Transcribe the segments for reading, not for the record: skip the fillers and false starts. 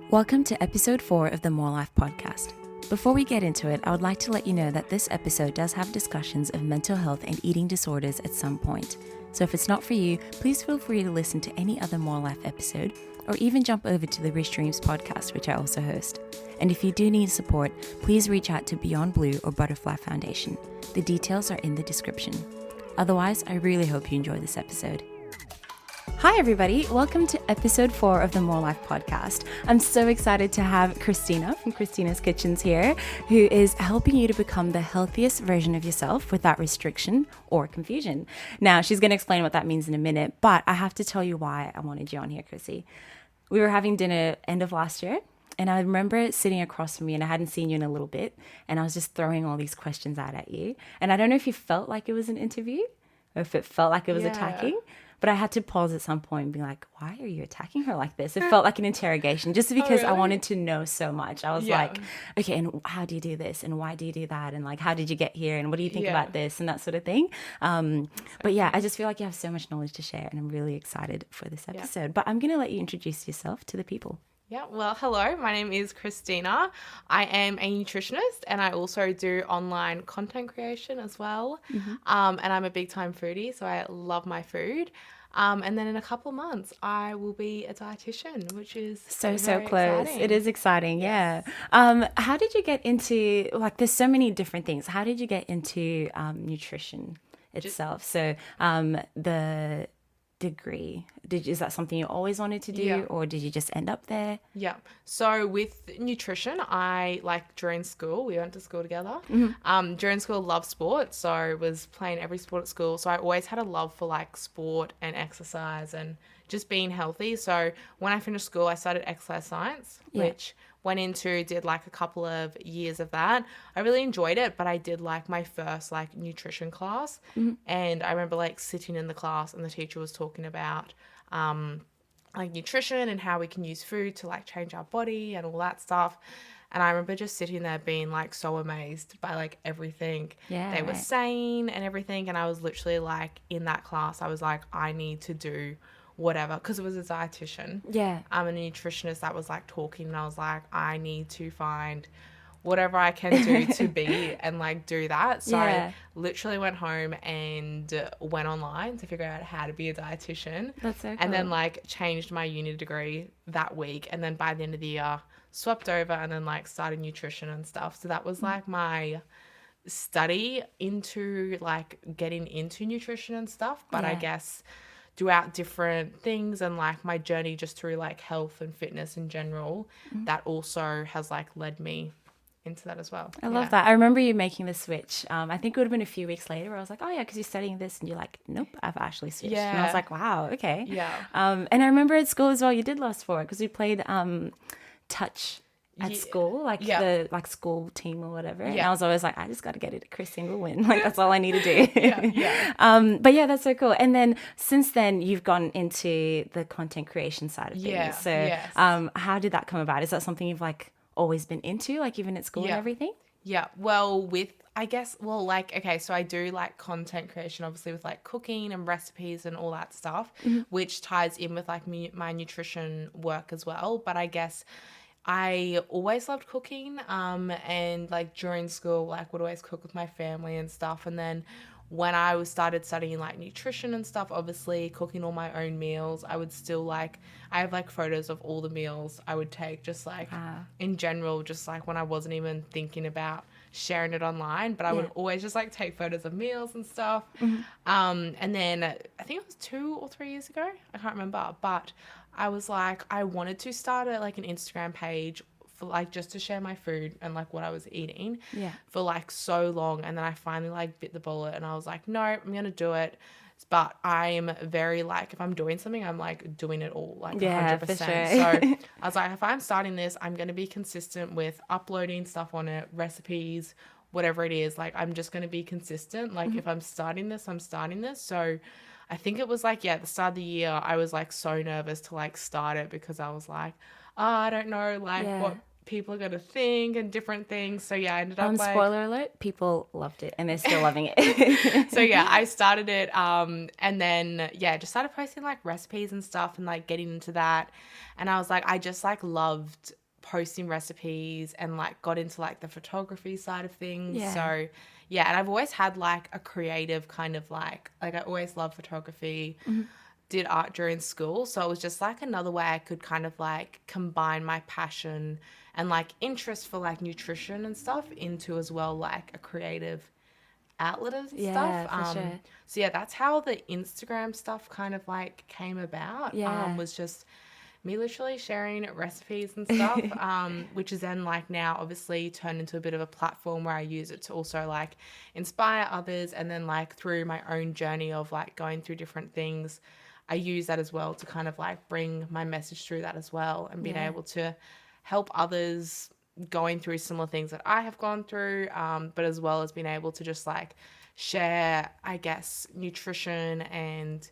Welcome to episode 4 of the More Life podcast. Before we get into it, I would like to let you know that this episode does have discussions of mental health and eating disorders at some point. So if it's not for you, please feel free to listen to any other More Life episode or even jump over to the Rich Dreams podcast, which I also host. And if you do need support, please reach out to Beyond Blue or Butterfly Foundation. The details are in the description. Otherwise, I really hope you enjoy this episode. Hi everybody, welcome to episode 4 of the More Life podcast. I'm so excited to have Christina from Christina's Kitchens here, who is helping you to become the healthiest version of yourself without restriction or confusion. Now, she's going to explain what that means in a minute, but I have to tell you why I wanted you on here, Chrissy. We were having dinner end of last year, and I remember sitting across from you, and I hadn't seen you in a little bit, and I was just throwing all these questions out at you. And I don't know if you felt like it was an interview or if it felt like it was attacking. But I had to pause at some point and be like, why are you attacking her like this? It felt like an interrogation just because I wanted to know so much. I was like, okay, and how do you do this? And why do you do that? And like, how did you get here? And what do you think about this? And that sort of thing. But yeah, I just feel like you have so much knowledge to share and I'm really excited for this episode. But I'm going to let you introduce yourself to the people. Yeah, well, hello, my name is Christina. I am a nutritionist and I also do online content creation as well. And I'm a big time foodie, so I love my food. And then in a couple of months, I will be a dietitian, which is so close. Exciting. It is exciting, yes. Yeah. How did you get into, like, there's so many different things. How did you get into nutrition itself? So the degree, is that something you always wanted to do or did you just end up there? Yeah. So with nutrition, I during school, we went to school together. During school, loved sport. So I was playing every sport at school. So I always had a love for sport and exercise and just being healthy. So when I finished school, I started exercise science, which did a couple of years of that. I really enjoyed it, but I did my first nutrition class. And I remember sitting in the class and the teacher was talking about nutrition and how we can use food to change our body and all that stuff. And I remember just sitting there being so amazed by everything they were saying and everything. And I was literally in that class, I was I need to do whatever, because it was a dietitian. I'm a nutritionist that was talking, and I was I need to find whatever I can do to be and do that. So I literally went home and went online to figure out how to be a dietitian. That's so cool. And then changed my uni degree that week, and then by the end of the year swapped over and then started nutrition and stuff. So that was my study into getting into nutrition and stuff. But I guess throughout different things and my journey just through health and fitness in general, that also has led me into that as well. I love that. I remember you making the switch. I think it would have been a few weeks later where I was like, oh yeah, because you're studying this, and you're like, nope, I've actually switched. And I was like, wow, okay. And I remember at school as well, you did love sport because we played touch at school, the school team or whatever. And I was always I just got to get it, Chris single win. That's all I need to do. But yeah, that's so cool. And then since then, you've gone into the content creation side of things. So how did that come about? Is that something you've always been into, even at school and everything? Yeah. Well, okay, so I do content creation, obviously with cooking and recipes and all that stuff, which ties in with my nutrition work as well. But I guess I always loved cooking, and during school, would always cook with my family and stuff. And then when I started studying nutrition and stuff, obviously cooking all my own meals, I would still I have photos of all the meals I would take, just in general, just when I wasn't even thinking about sharing it online, but I would always just take photos of meals and stuff. And then I think it was 2 or 3 years ago, I can't remember, but I was I wanted to start an Instagram page for just to share my food and what I was eating for so long. And then I finally bit the bullet and I was no, I'm gonna do it. But I'm very if I'm doing something, I'm doing it all 100%. For sure. So I was if I'm starting this, I'm gonna be consistent with uploading stuff on it, recipes, whatever it is. I'm just gonna be consistent. If I'm starting this, I'm starting this. So I think it was at the start of the year, I was so nervous to start it because I was I don't know what people are going to think and different things. So yeah, I ended up like... Spoiler alert, people loved it and they're still loving it. So yeah, I started it and then yeah, just started posting like recipes and stuff and like getting into that. And I was like, I just like loved posting recipes and like got into like the photography side of things. Yeah. So yeah, and I've always had like a creative kind of like I always loved photography. Did art during school, so it was just like another way I could kind of like combine my passion and like interest for like nutrition and stuff into as well like a creative outlet of stuff. For sure. So yeah, that's how the Instagram stuff kind of like came about. Yeah. Was just me literally sharing recipes and stuff, which is then like now obviously turned into a bit of a platform where I use it to also like inspire others, and then like through my own journey of like going through different things, I use that as well to kind of like bring my message through that as well, and being able to help others going through similar things that I have gone through, but as well as being able to just like share, I guess, nutrition and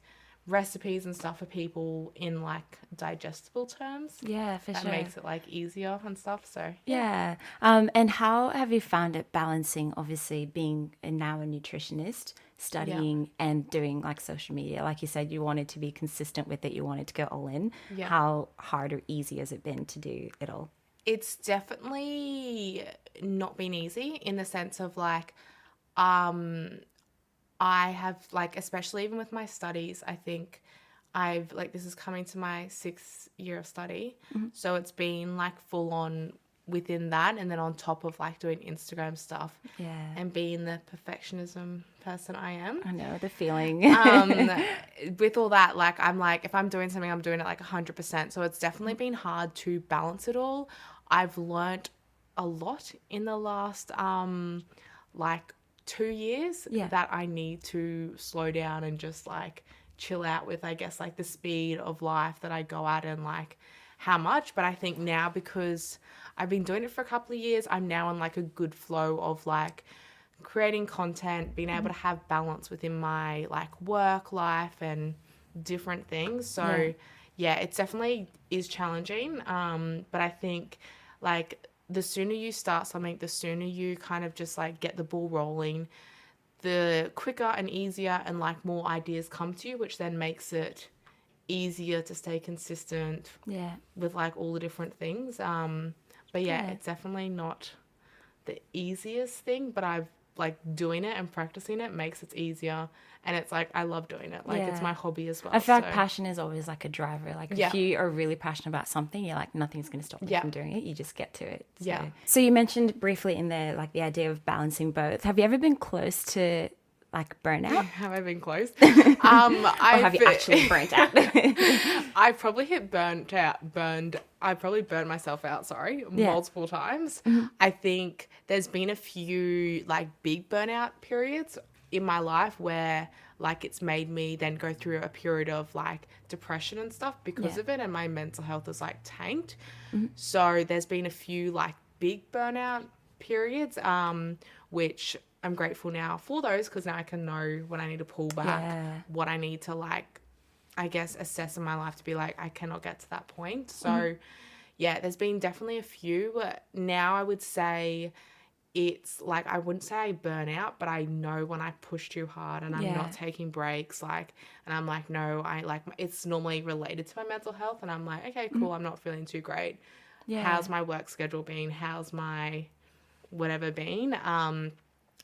recipes and stuff for people in like digestible terms. Yeah, for that sure. makes it like easier and stuff. So yeah. And how have you found it balancing, obviously being now a nutritionist, studying and doing like social media? Like you said, you wanted to be consistent with it, you wanted to go all in. How hard or easy has it been to do it all? It's definitely not been easy in the sense of like I have like, especially even with my studies, I think I've like, this is coming to my 6th year of study. So it's been like full on within that, and then on top of like doing Instagram stuff and being the perfectionism person I am. I know the feeling. With all that, like I'm like, if I'm doing something, I'm doing it like 100%. So it's definitely been hard to balance it all. I've learnt a lot in the last like 2 years that I need to slow down and just like chill out with, I guess, like the speed of life that I go at and like how much. But I think now, because I've been doing it for a couple of years, I'm now in like a good flow of like creating content, being able to have balance within my like work life and different things. So yeah, it definitely is challenging. But I think like the sooner you start something, the sooner you kind of just like get the ball rolling, the quicker and easier and like more ideas come to you, which then makes it easier to stay consistent with like all the different things. But yeah, it's definitely not the easiest thing, but I've like doing it and practicing it makes it easier. And it's like, I love doing it. Like it's my hobby as well. I feel like passion is always like a driver. Like if you are really passionate about something, you're like, nothing's going to stop you from doing it. You just get to it. So you mentioned briefly in there, like the idea of balancing both. Have you ever been close to like burnout? Have I been close? Or have you actually burnt out? I probably I probably burnt myself out, multiple times. I think there's been a few like big burnout periods in my life where like it's made me then go through a period of like depression and stuff because of it, and my mental health is like tanked. So there's been a few like big burnout periods, which I'm grateful now for those, because now I can know when I need to pull back, what I need to like, I guess, assess in my life to be like, I cannot get to that point. So yeah, there's been definitely a few, but now I would say it's like, I wouldn't say I burn out, but I know when I push too hard and I'm not taking breaks, like, and I'm like, no, I like, it's normally related to my mental health, and I'm like, okay, cool, I'm not feeling too great. How's my work schedule been? How's my whatever been?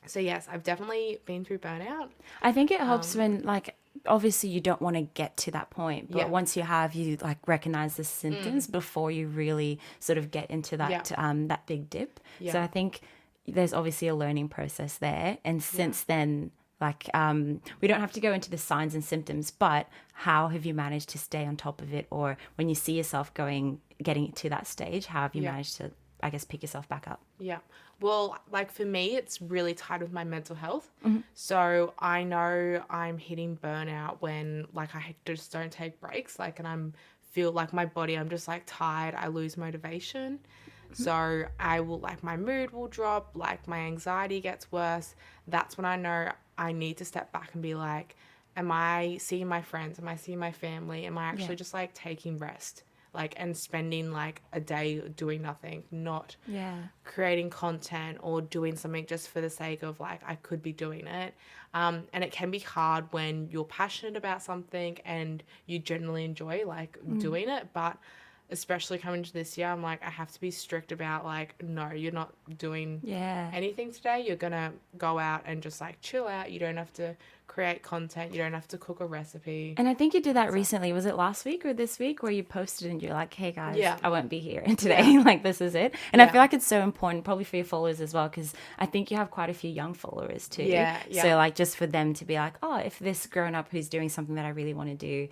So yes, I've definitely been through burnout. I think it helps when like, obviously you don't want to get to that point, but once you have, you like recognize the symptoms before you really sort of get into that that big dip. So I think there's obviously a learning process there, and since then, like we don't have to go into the signs and symptoms, but how have you managed to stay on top of it? Or when you see yourself getting to that stage, how have you managed to, I guess, pick yourself back up? Well, like for me, it's really tied with my mental health. So I know I'm hitting burnout when like I just don't take breaks, like, and I'm feel like my body, I'm just like tired, I lose motivation. So I will, like, my mood will drop, like my anxiety gets worse. That's when I know I need to step back and be like, am I seeing my friends? Am I seeing my family? Am I actually just like taking rest? like, and spending like a day doing nothing, not Yeah. creating content or doing something just for the sake of like, I could be doing it. And it can be hard when you're passionate about something and you generally enjoy like doing it. But especially coming to this year, I'm like, I have to be strict about like, no, you're not doing anything today. You're going to go out and just like chill out. You don't have to create content. You don't have to cook a recipe. And I think you did that recently. Was it last week or this week where you posted and you're like, hey guys, I won't be here today. Like, this is it. And I feel like it's so important probably for your followers as well, because I think you have quite a few young followers too. So like, just for them to be like, oh, if this grown up who's doing something that I really want to do,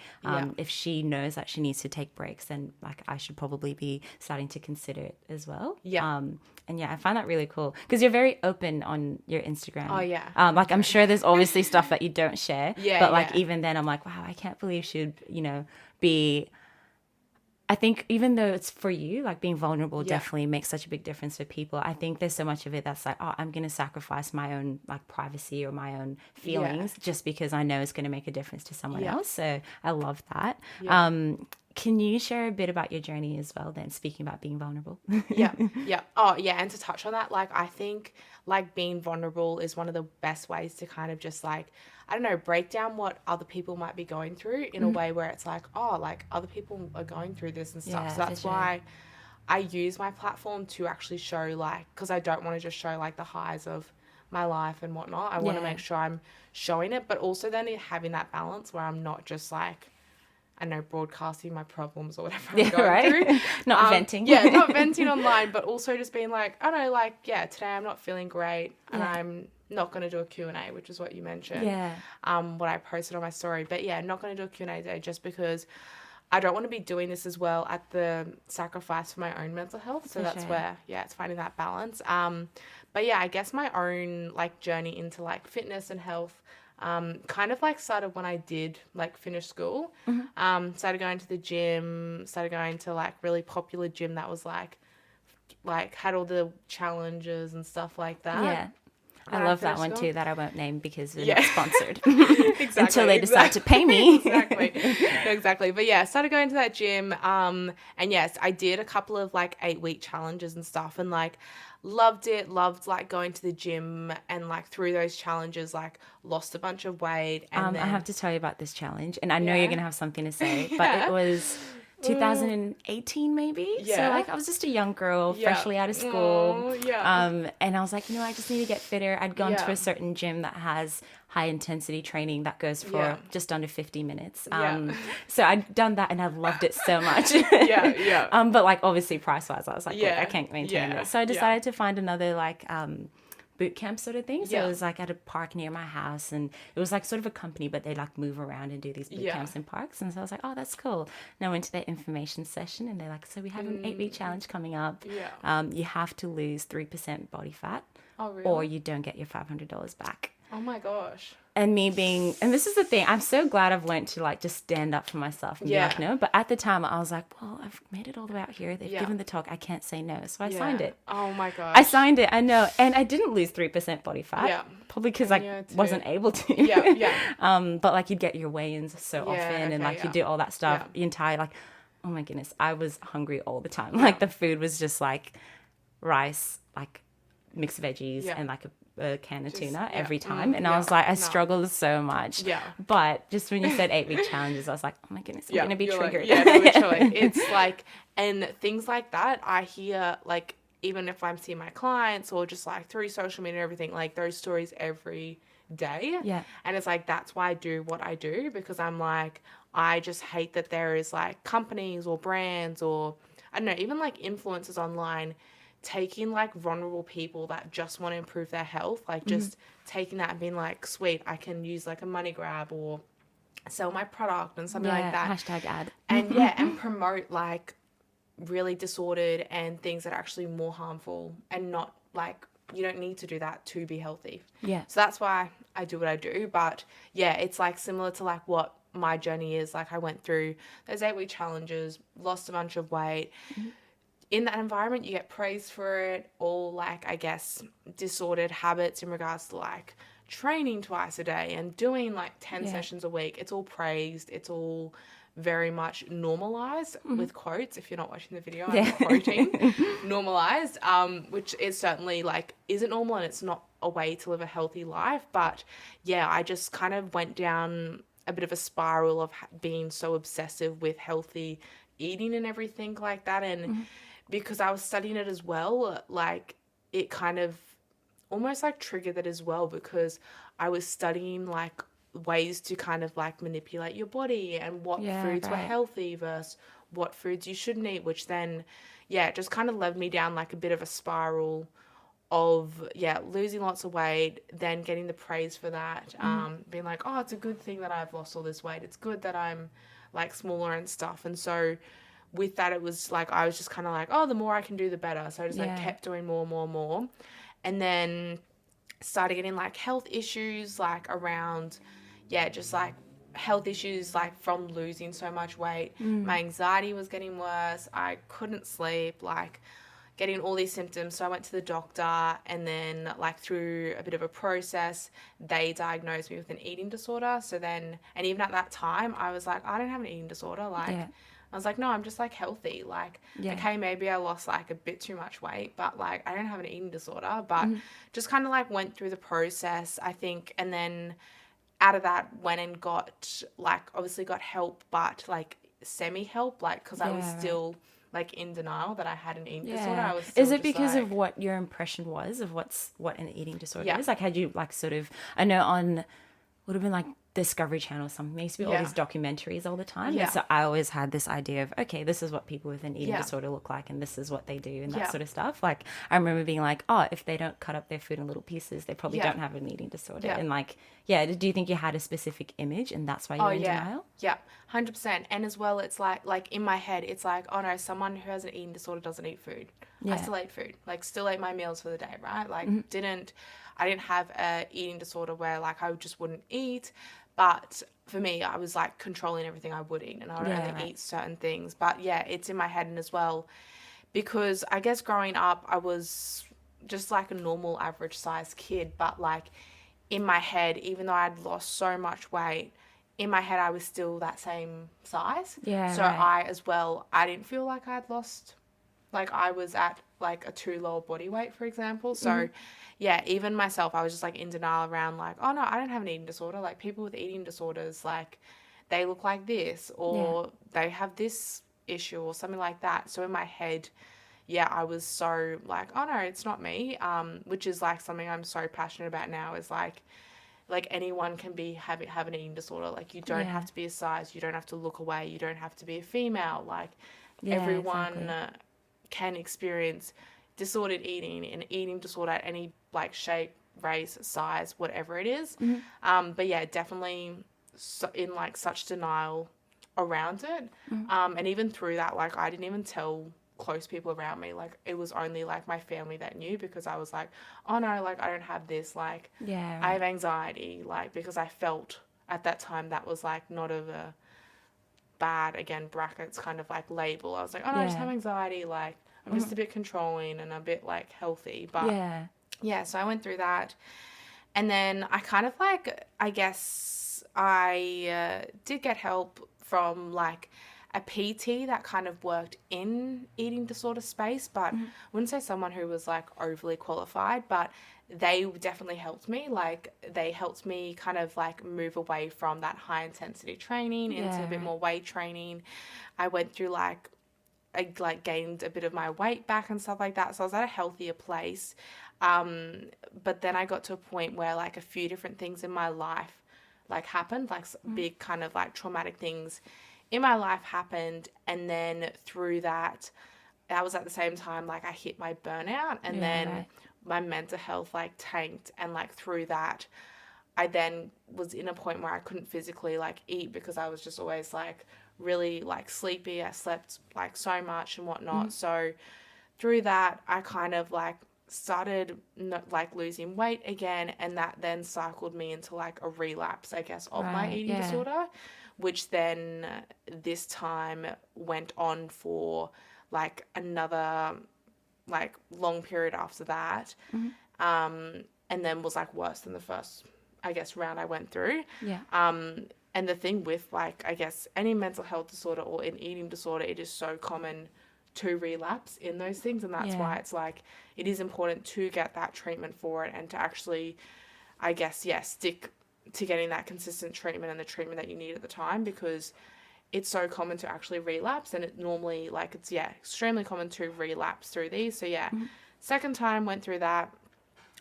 if she knows that she needs to take breaks, then like I should probably be starting to consider it as well. And I find that really cool because you're very open on your Instagram. Like, I'm sure there's obviously stuff that you don't share, but like even then I'm like, wow, I can't believe she'd, be. I think even though it's for you, like being vulnerable definitely makes such a big difference for people. I think there's so much of it that's like, oh, I'm going to sacrifice my own like privacy or my own feelings just because I know it's going to make a difference to someone else. So I love that. Can you share a bit about your journey as well then, speaking about being vulnerable? Oh, yeah. And to touch on that, like, I think like being vulnerable is one of the best ways to kind of just like, I don't know, break down what other people might be going through in a way where it's like, oh, like other people are going through this and stuff. So that's why I use my platform to actually show like, because I don't want to just show like the highs of my life and whatnot. I want to make sure I'm showing it, but also then having that balance where I'm not just like, I know, broadcasting my problems or whatever I'm going through. Not venting. Not venting online, but also just being like, I don't know, like, today I'm not feeling great and I'm not going to do a Q&A, which is what you mentioned. What I posted on my story. But not going to do a Q&A today just because I don't want to be doing this as well at the sacrifice for my own mental health. So that's where, it's finding that balance. But I guess my own like journey into like fitness and health kind of like started when I did like finish school. Started going to the gym, started going to like really popular gym that was like had all the challenges and stuff like that. I love that one too, that I won't name because we're not sponsored. Until they decide to pay me. Exactly. But started going to that gym. And yes, I did a couple of like 8-week challenges and stuff and like loved it, loved like going to the gym and like through those challenges, like lost a bunch of weight. And then... I have to tell you about this challenge and I know you're going to have something to say, but it was 2018 maybe. So like I was just a young girl, freshly out of school. And I was like, I just need to get fitter. I'd gone to a certain gym that has high intensity training that goes for just under 50 minutes. So I'd done that and I loved it so much. But like obviously price wise, I was like, I can't maintain this. So I decided to find another like boot camp sort of thing. So it was like at a park near my house and it was like sort of a company, but they like move around and do these boot camps in parks. And so I was like, oh, that's cool. And I went to their information session and they're like, so we have an 8-week challenge coming up. You have to lose 3% body fat or you don't get your $500 back. Oh my gosh. And me being, and this is the thing, I'm so glad I've learned to like just stand up for myself and be like, no. But at the time I was like, well, I've made it all the way out here. They've given the talk. I can't say no. So I signed it. Oh my gosh. I signed it. I know. And I didn't lose 3% body fat. Probably because I wasn't able to. But like you'd get your weigh-ins so often and like you do all that stuff. The entire like, oh my goodness, I was hungry all the time. Like the food was just like rice, like mixed veggies and like a can of tuna every time. And I was like, I struggled so much. But just when you said 8-week challenges, I was like, oh my goodness, I'm going to be triggered. Like, literally. It's like, and things like that, I hear like, even if I'm seeing my clients or just like through social media and everything, like those stories every day. And it's like, that's why I do what I do, because I'm like, I just hate that there is like companies or brands or I don't know, even like influencers online taking like vulnerable people that just want to improve their health, like just taking that and being like, sweet, I can use like a money grab or sell my product and something like that. Hashtag ad. And and promote like really disordered and things that are actually more harmful and not like, you don't need to do that to be healthy. So that's why I do what I do. But it's like similar to like what my journey is. Like I went through those 8-week challenges, lost a bunch of weight. In that environment, you get praised for it, all like, I guess, disordered habits in regards to like training twice a day and doing like 10 sessions a week. It's all praised. It's all very much normalized with quotes. If you're not watching the video, I'm quoting normalized, which is certainly like isn't normal, and it's not a way to live a healthy life. But yeah, I just kind of went down a bit of a spiral of being so obsessive with healthy eating and everything like that. And because I was studying it as well, like it kind of almost like triggered that as well, because I was studying like ways to kind of like manipulate your body and what foods were healthy versus what foods you shouldn't eat, which then it just kind of led me down like a bit of a spiral of losing lots of weight, then getting the praise for that, being like, oh, it's a good thing that I've lost all this weight, it's good that I'm like smaller and stuff. And so with that, it was like I was just kind of like, oh, the more I can do the better. So I just like kept doing more, and then started getting like health issues like around just like health issues like from losing so much weight. My anxiety was getting worse, I couldn't sleep, like getting all these symptoms. So I went to the doctor, and then like through a bit of a process, they diagnosed me with an eating disorder. So then, and even at that time, I was like, I don't have an eating disorder. Like, I was like, no, I'm just like healthy. Like, okay, maybe I lost like a bit too much weight, but like I don't have an eating disorder. But just kind of like went through the process, I think. And then out of that went and got like, obviously got help, but like semi-help, like, because I was still like in denial that I had an eating disorder. I was still Is it because of what your impression was of what an eating disorder is? Like, had you like sort of, I know on, would have been like Discovery Channel or something, there used to be all these documentaries all the time. And so I always had this idea of, okay, this is what people with an eating disorder look like, and this is what they do, and that sort of stuff. Like, I remember being like, oh, if they don't cut up their food in little pieces, they probably don't have an eating disorder. And like, do you think you had a specific image and that's why you were in denial? Yeah, 100%. And as well, it's like in my head, it's like, oh no, someone who has an eating disorder doesn't eat food. I still ate food, like still ate my meals for the day, right? Like I didn't have a eating disorder where like I just wouldn't eat. But for me, I was like controlling everything I would eat, and I would only eat certain things. But it's in my head. And as well, because I guess growing up, I was just like a normal average sized kid, but like in my head, even though I'd lost so much weight, in my head I was still that same size. So I didn't feel like I'd lost, like I was at like a too low body weight, for example. So even myself, I was just like in denial around like, oh no, I don't have an eating disorder. Like people with eating disorders, like they look like this, or they have this issue or something like that. So in my head, I was so like, oh no, it's not me. Which is like something I'm so passionate about now, is like anyone can have an eating disorder. Like you don't have to be a size, you don't have to look away, you don't have to be a female. Like everyone can experience disordered eating, an eating disorder at any like shape, race, size, whatever it is. But definitely in like such denial around it. And even through that, like I didn't even tell close people around me. Like it was only like my family that knew, because I was like, oh no, like I don't have this, like I have anxiety, like because I felt at that time that was like not of a bad, again brackets, kind of like label. I was like, oh no, I just have anxiety, like I'm just a bit controlling and a bit like healthy. But so I went through that, and then I kind of like, I guess I did get help from like a PT that kind of worked in eating disorder space, but I wouldn't say someone who was like overly qualified, but they definitely helped me. Like they helped me kind of like move away from that high intensity training into a bit more weight training. I went through I gained a bit of my weight back and stuff like that. So I was at a healthier place. But then I got to a point where like a few different things in my life like happened, like big kind of like traumatic things in my life happened. And then through that was at the same time, like I hit my burnout, and then my mental health like tanked. And like through that, I then was in a point where I couldn't physically like eat, because I was just always like really like sleepy. I slept like so much and whatnot. So through that, I kind of like started like losing weight again, and that then cycled me into like a relapse, I guess, of my eating disorder, which then this time went on for like another like long period after that, and then was like worse than the first, I guess, round I went through. And the thing with, like, I guess any mental health disorder or an eating disorder, it is so common to relapse in those things. And that's why it's like, it is important to get that treatment for it and to actually, I guess, stick to getting that consistent treatment and the treatment that you need at the time, because it's so common to actually relapse. And it normally, like, it's, extremely common to relapse through these. So, second time went through that.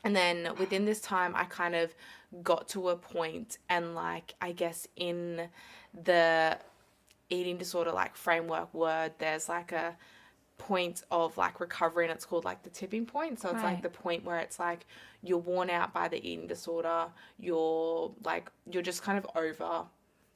And then within this time, I kind of got to a point, and, like, I guess in the eating disorder, like, framework word, there's, like, a point of, like, recovery, and it's called, like, the tipping point. So it's like the point where it's like you're worn out by the eating disorder, you're just kind of over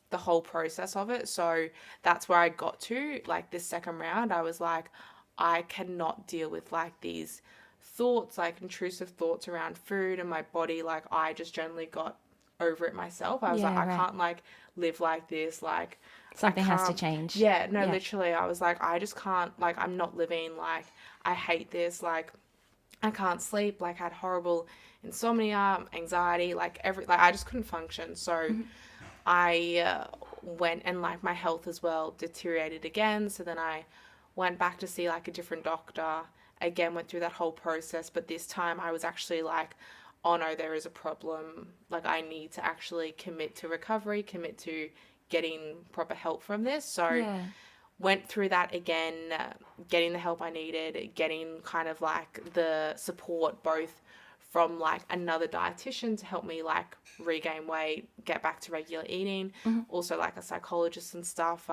the whole process of it. So that's where I got to, like, this second round. I was like, I cannot deal with, like, these thoughts, like, intrusive thoughts around food and my body. Like, I just generally got over it myself. I was like, I can't, like, live like this. Like, something has to change. Literally, I was like, I just can't, like, I'm not living. Like, I hate this. Like, I can't sleep. Like, I had horrible insomnia, anxiety, like, I just couldn't function. So I went, and, like, my health as well deteriorated again. So then I went back to see, like, a different doctor. Again, went through that whole process, but this time I was actually like, oh no, there is a problem. Like, I need to actually commit to recovery, commit to getting proper help from this. So went through that again, getting the help I needed, getting kind of, like, the support both from, like, another dietitian to help me, like, regain weight, get back to regular eating, also, like, a psychologist and stuff.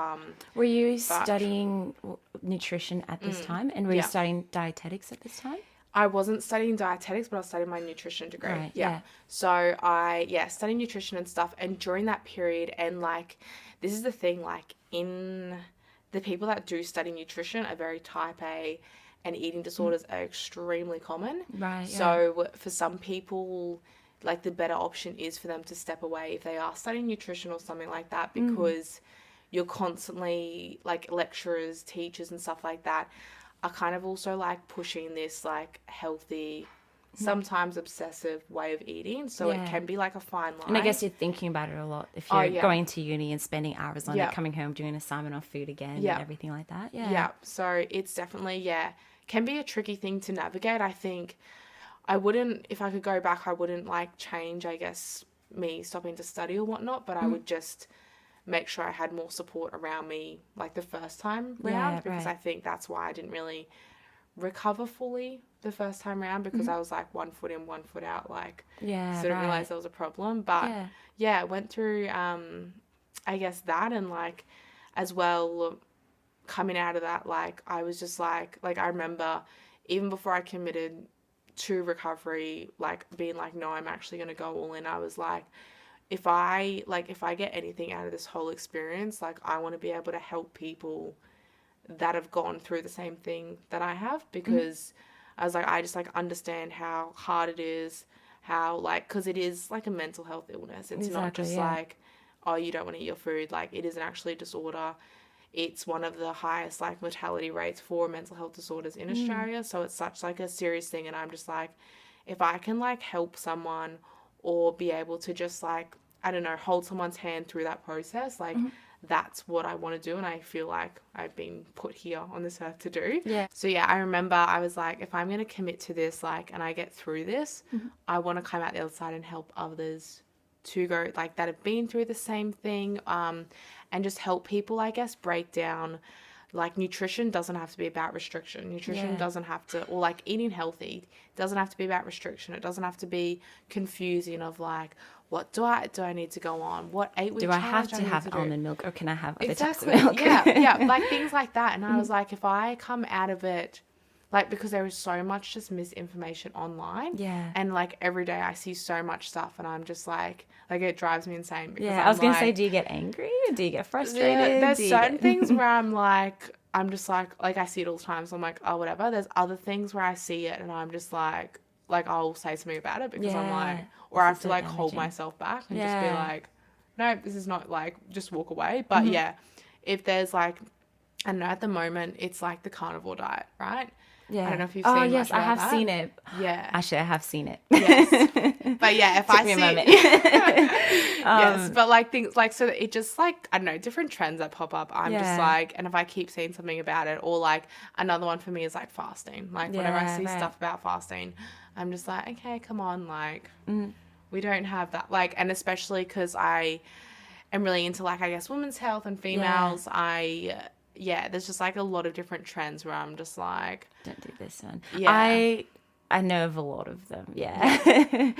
Were you studying nutrition at this time, and were you studying dietetics at this time? I wasn't studying dietetics, but I was studying my nutrition degree. Right, So I, studied nutrition and stuff. And during that period, and, like, this is the thing, like, in the people that do study nutrition are very type A, and eating disorders are extremely common. Right. So for some people, like, the better option is for them to step away if they are studying nutrition or something like that, because you're constantly, like, lecturers, teachers and stuff like that are kind of also, like, pushing this, like, healthy, sometimes obsessive way of eating. So it can be, like, a fine line. And I guess you're thinking about it a lot if you're going to uni and spending hours on it, coming home, doing an assignment on food again and everything like that. Yeah. So it's definitely, can be a tricky thing to navigate. I think I wouldn't, if I could go back, I wouldn't, like, change, I guess, me stopping to study or whatnot, but I would just make sure I had more support around me, like, the first time round, because I think that's why I didn't really recover fully the first time round, because I was, like, 1 foot in, 1 foot out, like, so I didn't realize there was a problem. But I went through, I guess, that, and, like, as well, coming out of that, like, I was just like, I remember even before I committed to recovery, like, being like, no, I'm actually going to go all in. I was like, if I get anything out of this whole experience, like, I want to be able to help people that have gone through the same thing that I have, because I was like, I just, like, understand how hard it is, how, like, because it is, like, a mental health illness. It's not just like, oh, you don't want to eat your food. Like, it isn't actually a disorder. It's one of the highest, like, mortality rates for mental health disorders in Australia. So it's such, like, a serious thing. And I'm just like, if I can, like, help someone or be able to just, like, I don't know, hold someone's hand through that process, like, that's what I want to do. And I feel like I've been put here on this earth to do. So I remember I was like, if I'm going to commit to this, like, and I get through this, I want to come out the other side and help others to go, like, that have been through the same thing, and just help people, I guess, break down, like, nutrition doesn't have to be about restriction. Nutrition doesn't have to, or, like, eating healthy doesn't have to be about restriction. It doesn't have to be confusing of, like, what do I need to go on? What 8-week do I have challenge to have almond milk, or can I have other types of Exactly. milk? Like, things like that. And I was like, if I come out of it, like, because there is so much just misinformation online. And, like, every day I see so much stuff, and I'm just like, it drives me insane. Because I was going to say, do you get angry? Or do you get frustrated? There's certain things where I'm just like, I see it all the time. So I'm like, oh, whatever. There's other things where I see it and I'm just like, I'll say something about it, because I'm like, or I have to, like, hold myself back and just be like, no, this is not, like, just walk away. But if there's, like, I don't know, at the moment it's like the carnivore diet, right? Yeah. I don't know if you've seen yes, much I have about seen that. it. Yeah. Actually, I have seen it. Yes. But yeah, if Took I me see a moment. yes, but like things like, so it just like, I don't know, different trends that pop up. I'm just Yeah. like, and if I keep seeing something about it, or like another one for me is like fasting. Like whenever I Yeah, see right. stuff about fasting, I'm just like, okay, come on, like Mm. we don't have that. Like, and especially because I am really into like, I guess, women's health and females. Yeah, there's just like a lot of different trends where I'm just like, Don't do this one. Yeah. I know of a lot of them. Yeah.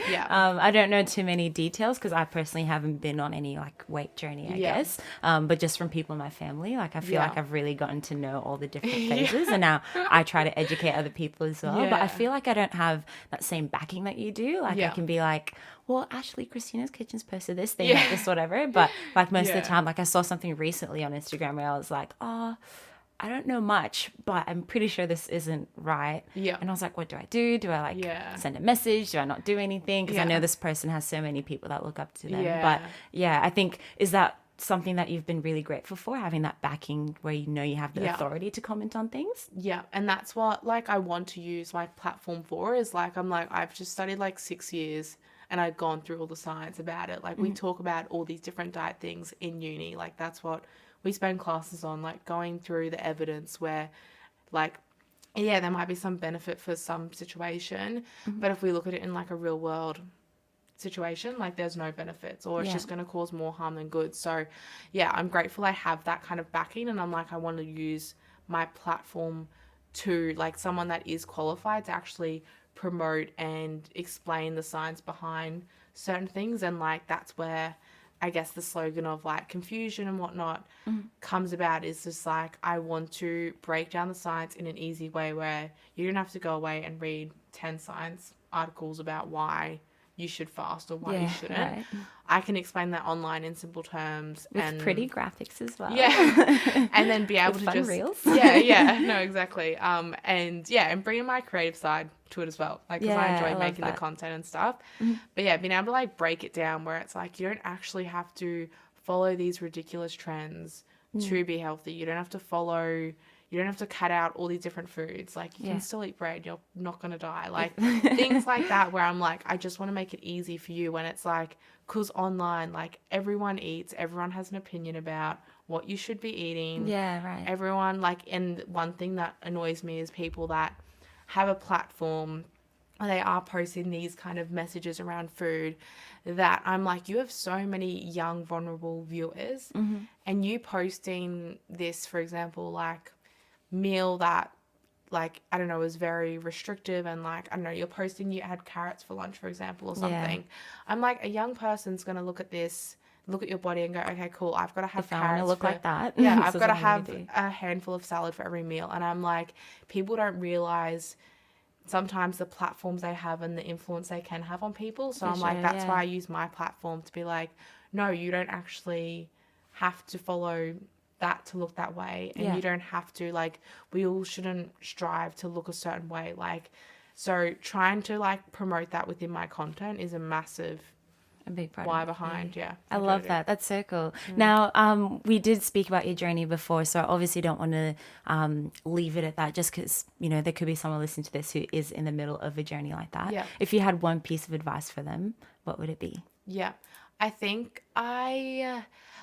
Yeah. I don't know too many details because I personally haven't been on any like weight journey, I Yeah. guess. But just from people in my family, like I feel Yeah. like I've really gotten to know all the different phases, and now I try to educate other people as well. But I Yeah. feel like I don't have that same backing that you do. Like I Yeah. can be like, well, actually, Christina's Kitchen's posted this, they Yeah. have this, whatever. But like most of Yeah. the time, like I saw something recently on Instagram where I was like, oh, I don't know much, but I'm pretty sure this isn't right. Yeah. And I was like, what do I do? Do I like Yeah. send a message? Do I not do anything? Because I know Yeah. this person has so many people that look up to them. Yeah. But yeah, I think, is that something that you've been really grateful for, having that backing where you know you have the Yeah. authority to comment on things? Yeah, and that's what like I want to use my platform for, is like, I'm like, I've just studied like 6 years and I've gone through all the science about it. Like we talk about all these different diet things in uni. Like that's what we spend classes on, like going through the evidence where like, yeah, there might be some benefit for some situation, but if we look at it in like a real world situation, like there's no benefits, or it's Yeah. just going to cause more harm than good. So yeah, I'm grateful I have that kind of backing, and I'm like, I want to use my platform to like someone that is qualified to actually promote and explain the science behind certain things. And like that's where I guess the slogan of like confusion and whatnot comes about, is just like, I want to break down the science in an easy way where you don't have to go away and read 10 science articles about why you should fast or why you shouldn't. Right. I can explain that online in simple terms With and pretty graphics as well. yeah, and then be able With to fun just reels. yeah, no, exactly. And yeah, and bringing my creative side to it as well, like because I Yeah, I enjoy love making the that. content and stuff. But yeah, being able to like break it down where it's like you don't actually have to follow these ridiculous trends to be healthy. You don't have to follow. You don't have to cut out all these different foods. Like you Yeah. can still eat bread. You're not going to die. Like things like that where I'm like, I just want to make it easy for you when it's like, because online, like everyone eats, everyone has an opinion about what you should be eating. Yeah, right. Everyone like, and one thing that annoys me is people that have a platform and they are posting these kind of messages around food that I'm like, you have so many young, vulnerable viewers, and you posting this, for example, like meal that like I don't know is very restrictive, and like I don't know, you're posting you had carrots for lunch, for example, or something. I'm like, a young person's gonna look at this, look at your body and go, okay, cool, I've got to have If I carrots want to look for, like that, yeah, this I've is got to what I'm gonna have do. a handful of salad for every meal. And I'm like, people don't realize sometimes the platforms they have and the influence they can have on people. So For I'm like, sure, that's yeah. why I use my platform to be like, no, you don't actually have to follow that to look that way, and Yeah. you don't have to, like, we all shouldn't strive to look a certain way. Like, so trying to like promote that within my content is a massive A big part why of it. behind. Yeah, I love that. That's so cool. Now, we did speak about your journey before, so I obviously don't want to leave it at that, just because, you know, there could be someone listening to this who is in the middle of a journey like that. Yeah. If you had one piece of advice for them, what would it be? Yeah, I think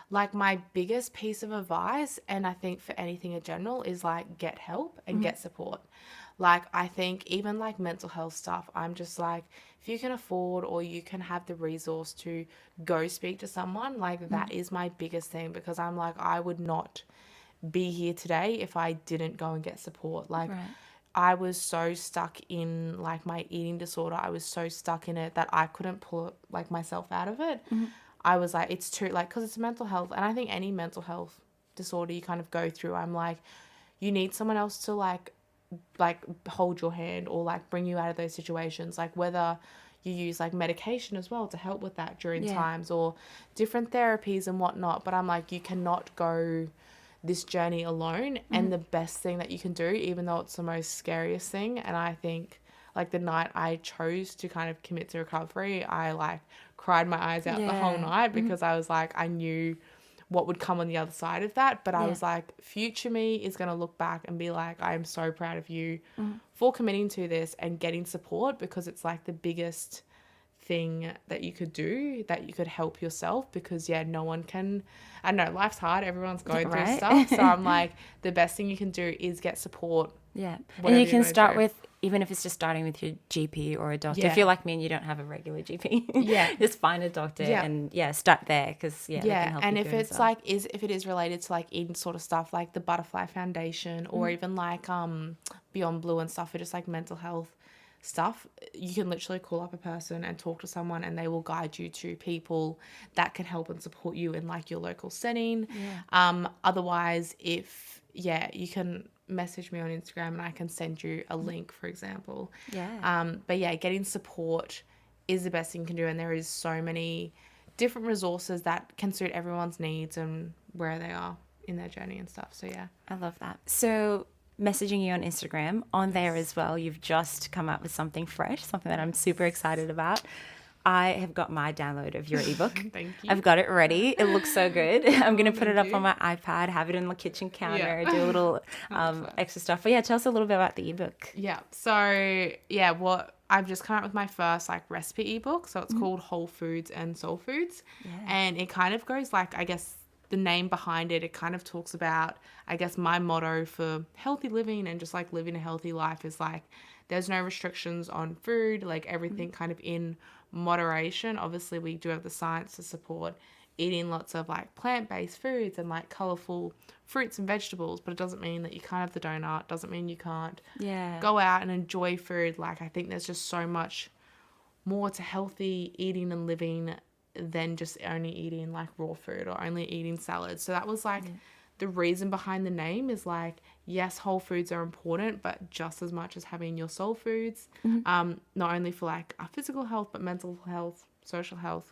like my biggest piece of advice, and I think for anything in general, is like get help and get support. Like I think even like mental health stuff, I'm just like, if you can afford or you can have the resource to go speak to someone, like that is my biggest thing, because I'm like, I would not be here today if I didn't go and get support. Like Right. I was so stuck in like my eating disorder. I was so stuck in it that I couldn't pull like myself out of it. I was like, it's too, like, because it's mental health. And I think any mental health disorder you kind of go through, I'm like, you need someone else to like hold your hand or like bring you out of those situations. Like whether you use like medication as well to help with that during times, or different therapies and whatnot. But I'm like, you cannot go this journey alone. And the best thing that you can do, even though it's the most scariest thing, and I think like the night I chose to kind of commit to recovery, I like cried my eyes out the whole Yeah. night, because I was like, I knew what would come on the other side of that. But I was like, future me is going to look back and be like, I am so proud of you for committing to this and getting support, because it's like the biggest thing that you could do, that you could help yourself, because no one can, I know life's hard, everyone's going through stuff, so I'm like, the best thing you can do is get support. And you can start with, even if it's just starting with your GP or a doctor. If you're like me and you don't have a regular GP, just find a doctor and start there, because they can help and you if it's like if it is related to like eating sort of stuff, like the Butterfly Foundation or even like Beyond Blue and stuff, or just like mental health stuff, you can literally call up a person and talk to someone, and they will guide you to people that can help and support you in like your local setting. Otherwise, if you can message me on Instagram and I can send you a link, for example. But getting support is the best thing you can do, and there is so many different resources that can suit everyone's needs and where they are in their journey and stuff. So I love that. So messaging you on Instagram, on there as well, you've just come up with something fresh, something that I'm super excited about. I have got my download of your ebook. Thank you. I've got it ready. It looks so good. I'm going to put it up on my iPad, have it on the kitchen counter, do a little extra stuff. But tell us a little bit about the ebook. So what I've just come out with my first like recipe ebook. So it's called Whole Foods and Soul Foods. And it kind of goes like, I guess the name behind it, it kind of talks about, I guess, my motto for healthy living and just like living a healthy life is like, there's no restrictions on food, like everything kind of in moderation. Obviously, we do have the science to support eating lots of like plant-based foods and like colorful fruits and vegetables, but it doesn't mean that you can't have the donut, doesn't mean you can't go out and enjoy food. Like, I think there's just so much more to healthy eating and living than just only eating like raw food or only eating salads. So that was like the reason behind the name is like, yes, whole foods are important, but just as much as having your soul foods, not only for like our physical health, but mental health, social health,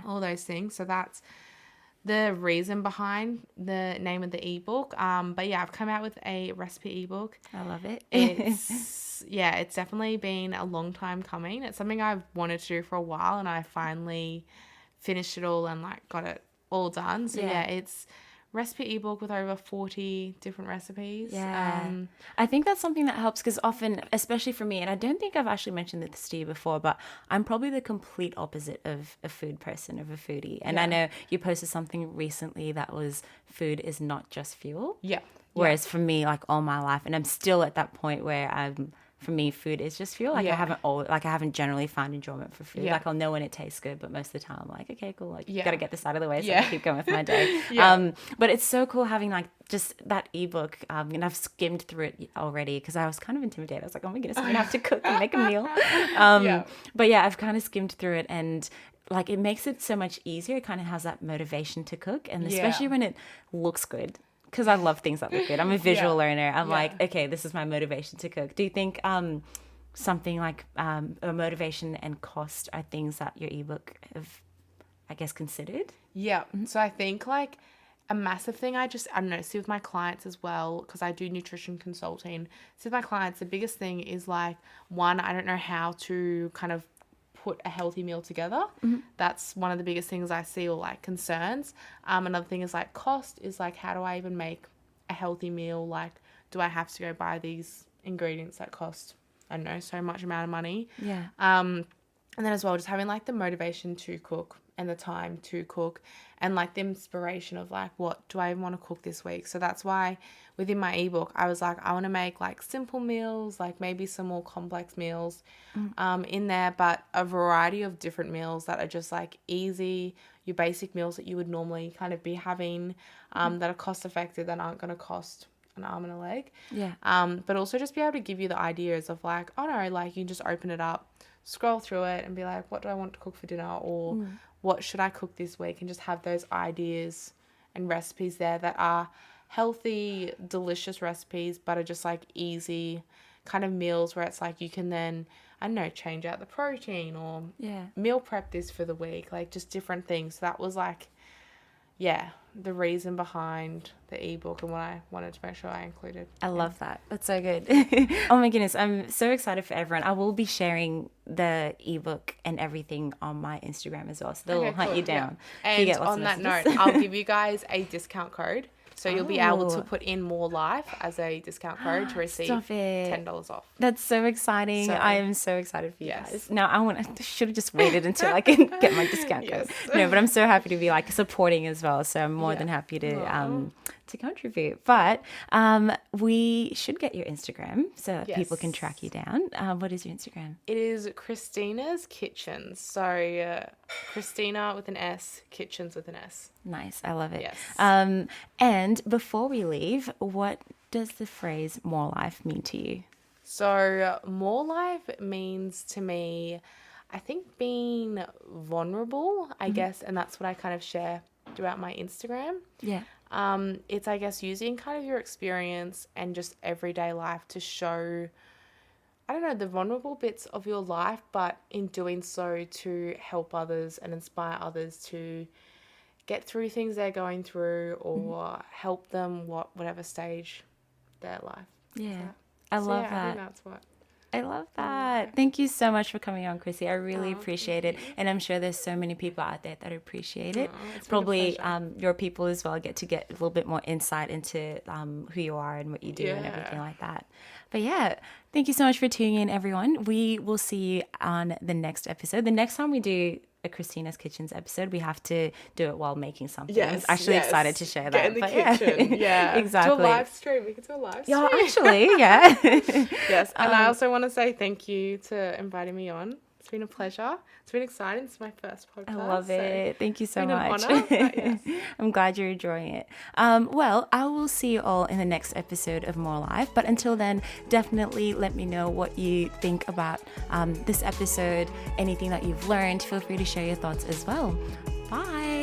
all those things. So that's the reason behind the name of the ebook. But I've come out with a recipe ebook. I love it. It's definitely been a long time coming. It's something I've wanted to do for a while, and I finally finished it all and like got it all done. So it's recipe ebook with over 40 different recipes. I think that's something that helps, because often, especially for me, and I don't think I've actually mentioned this to you before, but I'm probably the complete opposite of a food person, of a foodie. And I know you posted something recently that was food is not just fuel. Whereas for me, like all my life, and I'm still at that point where for me, food is just fuel. Like I haven't generally found enjoyment for food. Like I'll know when it tastes good, but most of the time I'm like, okay, cool. Like got to get this out of the way so I can keep going with my day. But it's so cool having like just that ebook. And I've skimmed through it already because I was kind of intimidated. I was like, oh my goodness, I'm going to have to cook and make a meal. But I've kind of skimmed through it, and like it makes it so much easier. It kind of has that motivation to cook, and especially when it looks good. Because I love things that look good. I'm a visual learner. I'm like, okay, this is my motivation to cook. Do you think something like a motivation and cost are things that your ebook have, I guess, considered? So I think like a massive thing I don't know, see with my clients as well, because I do nutrition consulting. See with my clients, the biggest thing is like, one, I don't know how to kind of put a healthy meal together. That's one of the biggest things I see, or like concerns. Another thing is like cost, is like, how do I even make a healthy meal? Like, do I have to go buy these ingredients that cost, I don't know, so much amount of money? And then as well, just having like the motivation to cook and the time to cook, and like the inspiration of like, what do I even want to cook this week? So that's why within my ebook, I was like, I want to make like simple meals, like maybe some more complex meals in there, but a variety of different meals that are just like easy, your basic meals that you would normally kind of be having, that are cost effective, that aren't going to cost an arm and a leg. But also just be able to give you the ideas of like, oh no, like you can just open it up, scroll through it and be like, what do I want to cook for dinner? Or what should I cook this week? And just have those ideas and recipes there that are healthy, delicious recipes, but are just like easy kind of meals where it's like you can then, I don't know, change out the protein or meal prep this for the week, like just different things. So that was like, the reason behind the ebook and what I wanted to make sure I included. I love that. That's so good. Oh my goodness. I'm so excited for everyone. I will be sharing the ebook and everything on my Instagram as well. So they'll hunt you down. Yeah. And on that note, I'll give you guys a discount code. So you'll be able to put in More Life as a discount code to receive $10 off. That's so exciting. I am so excited for you guys. Now I should have just waited until I can get my discount code. No, but I'm so happy to be like supporting as well. So I'm more than happy to contribute. But we should get your Instagram so people can track you down. What is your Instagram? It is Christina's Kitchens. So Christina with an S, Kitchens with an S. Nice. I love it. Yes. And before we leave, what does the phrase more life mean to you? So more life means to me, I think being vulnerable, I guess, and that's what I kind of share throughout my Instagram. Yeah. It's, I guess, using kind of your experience and just everyday life to show, I don't know, the vulnerable bits of your life, but in doing so to help others and inspire others to get through things they're going through or help them whatever stage their life. Yeah. I love that. I think that's what. I love that. Thank you so much for coming on, Chrissy. I really appreciate it. And I'm sure there's so many people out there that appreciate it. Probably your people as well get a little bit more insight into who you are and what you do and everything like that. But yeah, thank you so much for tuning in, everyone. We will see you on the next episode. The next time we do a Christina's Kitchens episode, we have to do it while making something. Yes, I was actually excited to share that. Get in the kitchen. Yeah, exactly. Do a live stream. We can do a live stream. Yeah, actually, yeah. Yes, and I also want to say thank you to inviting me on. It's been a pleasure. It's been exciting. It's my first podcast. I love it. Thank you so much. An honor, yes. I'm glad you're enjoying it. Well, I will see you all in the next episode of More Life. But until then, definitely let me know what you think about this episode, anything that you've learned. Feel free to share your thoughts as well. Bye.